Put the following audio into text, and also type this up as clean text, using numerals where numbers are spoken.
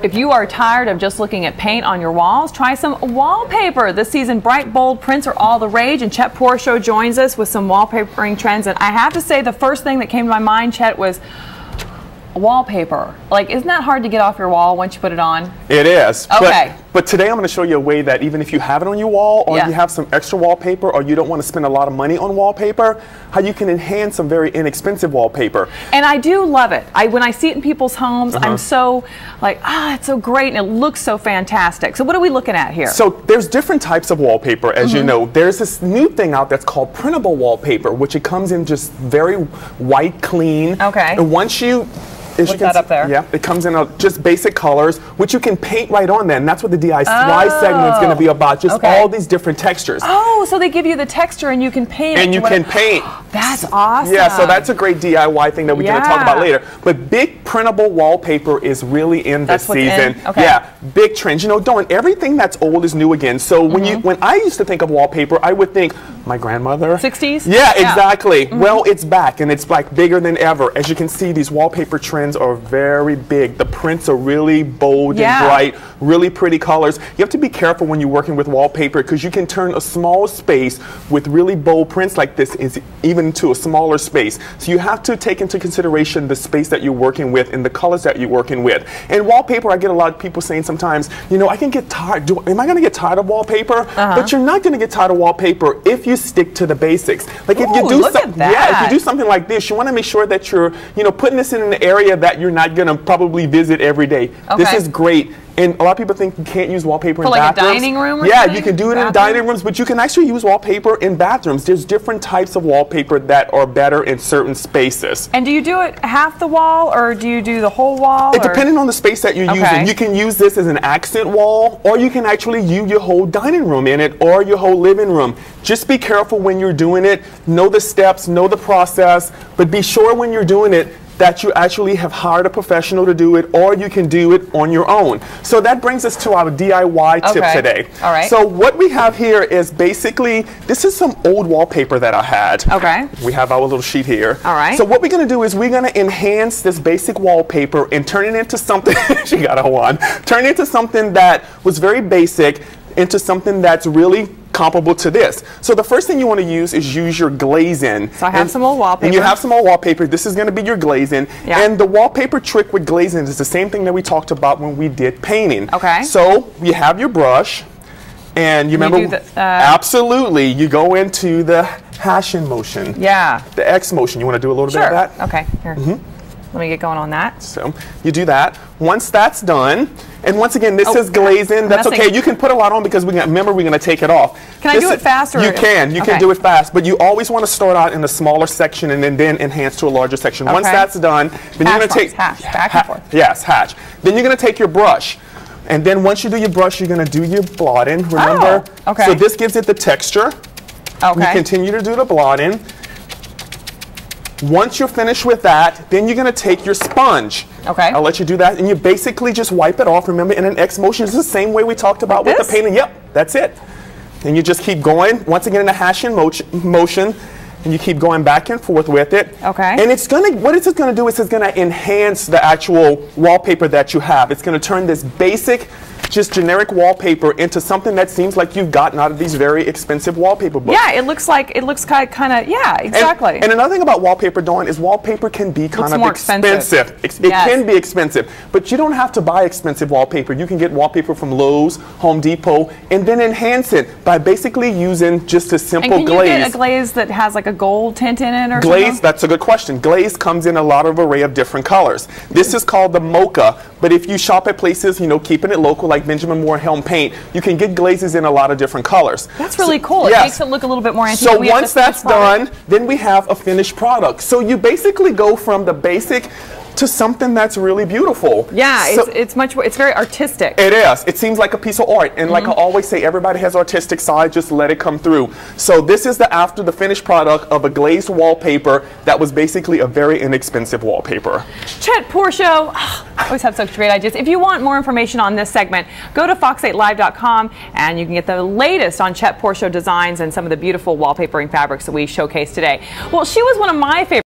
If you are tired of just looking at paint on your walls, try some wallpaper. This season, bright, bold prints are all the rage, and Chet Porcho joins us with some wallpapering trends. And I have to say, the first thing that came to my mind, Chet, was wallpaper. Like, isn't that hard to get off your wall once you put it on? It is. Okay. But today I'm going to show you a way that even if you have it on your wall, or yeah. you have some extra wallpaper, or you don't want to spend a lot of money on wallpaper, how you can enhance some very inexpensive wallpaper. And I do love it. When I see it in people's homes, I'm so like, it's so great, and it looks so fantastic. So what are we looking at here? So there's different types of wallpaper, as you know. There's this new thing out that's called printable wallpaper, which it comes in just very white, clean. Okay. And once you What's that up there? Yeah, it comes in just basic colors, which you can paint right on then. That's what the DIY segment is going to be about, just all these different textures. Oh, so they give you the texture and you can paint it. And you can paint. That's awesome. Yeah, so that's a great DIY thing that we're going to talk about later. But big printable wallpaper is really in this season. Okay. Yeah, big trends. You know, Dawn, everything that's old is new again. So when I used to think of wallpaper, I would think my grandmother. 60s? Yeah, exactly. Well, it's back, and it's like bigger than ever. As you can see, these wallpaper trends are very big. The prints are really bold and bright, really pretty colors. You have to be careful when you're working with wallpaper, because you can turn a small space with really bold prints like this even into a smaller space. So you have to take into consideration the space that you're working with and the colors that you're working with. And wallpaper, I get a lot of people saying sometimes, you know, I can get tired. Am I going to get tired of wallpaper? But you're not going to get tired of wallpaper if you stick to the basics. Like if you do if you do something like this, you want to make sure that you're, putting this in an area that you're not going to probably visit every day. This is great. And a lot of people think you can't use wallpaper in bathrooms. For like a dining room or something? You can do it in dining rooms, but you can actually use wallpaper in bathrooms. There's different types of wallpaper that are better in certain spaces. And do you do it half the wall, or do you do the whole wall? Depending on the space that you're using. You can use this as an accent wall, or you can actually use your whole dining room in it, or your whole living room. Just be careful when you're doing it. Know the steps, know the process, but be sure when you're doing it that you actually have hired a professional to do it, or you can do it on your own. So that brings us to our DIY tip today. All right. So what we have here is basically, this is some old wallpaper that I had. Okay. We have our little sheet here. All right. So what we're going to do is we're going to enhance this basic wallpaper and turn it into something, she got a one, turn it into something that was very basic into something that's really comparable to this. So the first thing you want to use is use your Glazing. So I have some old wallpaper. And you have some old wallpaper. This is going to be your Glazing. And the wallpaper trick with Glazing is the same thing that we talked about when we did painting. Okay. So you have your brush, and you remember, absolutely, you go into the hashing motion. Yeah. The X motion. You want to do a little bit of that? Okay. Here. Let me get going on that. So you do that. Once that's done, and once again, this is Glazing. That's okay. You can put a lot on because remember we're going to take it off. Can I do it faster? You can. You can do it fast, but you always want to start out in a smaller section and then enhance to a larger section. Once that's done, then you're going to take back and forth. Yes, hatch. Then you're going to take your brush. And then once you do your brush, you're going to do your blotting. Remember? So this gives it the texture. You continue to do the blotting. Once you're finished with that, then you're going to take your sponge. I'll let you do that, and you basically just wipe it off. Remember, in an X motion, it's the same way we talked about with the painting. Yep, that's it. And you just keep going. Once again, in a hashing motion, and you keep going back and forth with it. And it's going to, what it's going to do is it's going to enhance the actual wallpaper that you have. It's going to turn this basic, just generic wallpaper into something that seems like you've gotten out of these very expensive wallpaper books. Yeah, it looks kind of, yeah, exactly. And another thing about wallpaper, Dawn, is wallpaper can be kind of expensive. It can be expensive, but you don't have to buy expensive wallpaper. You can get wallpaper from Lowe's, Home Depot, and then enhance it by basically using just a simple glaze. And can you get a glaze that has like a gold tint in it or something? That's a good question. Glaze comes in a lot of array of different colors. This is called the mocha, but if you shop at places, keeping it local, like Benjamin Moore Helm Paint, you can get glazes in a lot of different colors. That's really cool. It makes it look a little bit more antique. So once that's done, then we have a finished product. So you basically go from the basic to something that's really beautiful. Yeah, so it's very artistic. It is. It seems like a piece of art. And like I always say, everybody has artistic side, just let it come through. So this is the finished product of a glazed wallpaper that was basically a very inexpensive wallpaper. Chet Porcho, always have such great ideas. If you want more information on this segment, go to fox8live.com and you can get the latest on Chet Porcho designs and some of the beautiful wallpapering fabrics that we showcased today. Well, she was one of my favorite